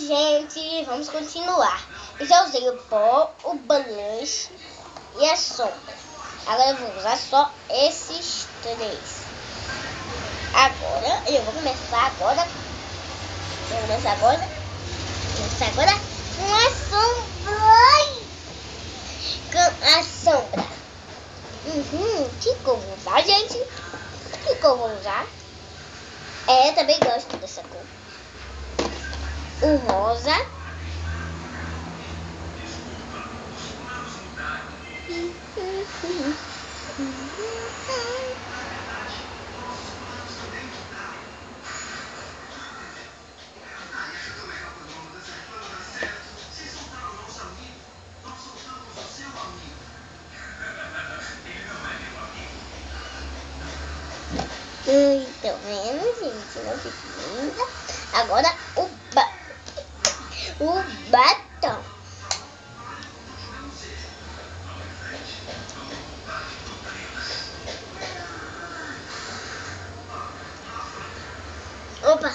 gente, vamos continuar. Eu já usei o pó, o blush e a sombra. Agora eu vou usar só esses três. Agora, eu vou começar agora. Com a sombra. O que eu vou usar, gente? O que eu vou usar? Eu também gosto dessa cor. O rosa. Então, vendo, gente? Não fica linda. Agora o batom. Opa!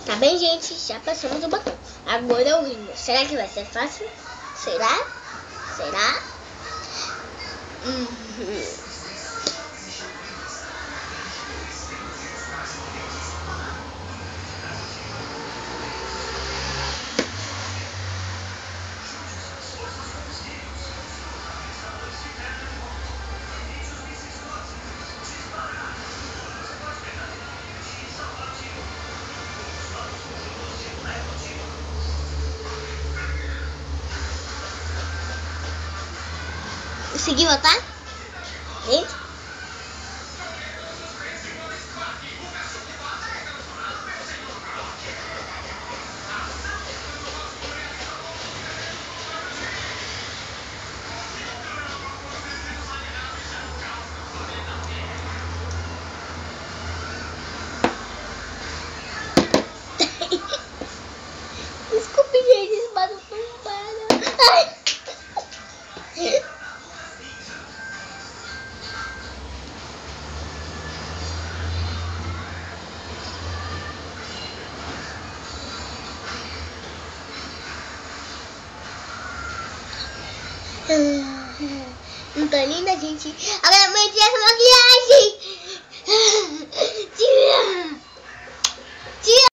Tá bem, gente? Já passamos o batom. Agora o rímel. Será que vai ser fácil? Será? Conseguiu botar? Gente? Desculpe, gente, esse barulho não para. Ai! Não tá linda, gente? Agora eu vou tirar essa maquiagem.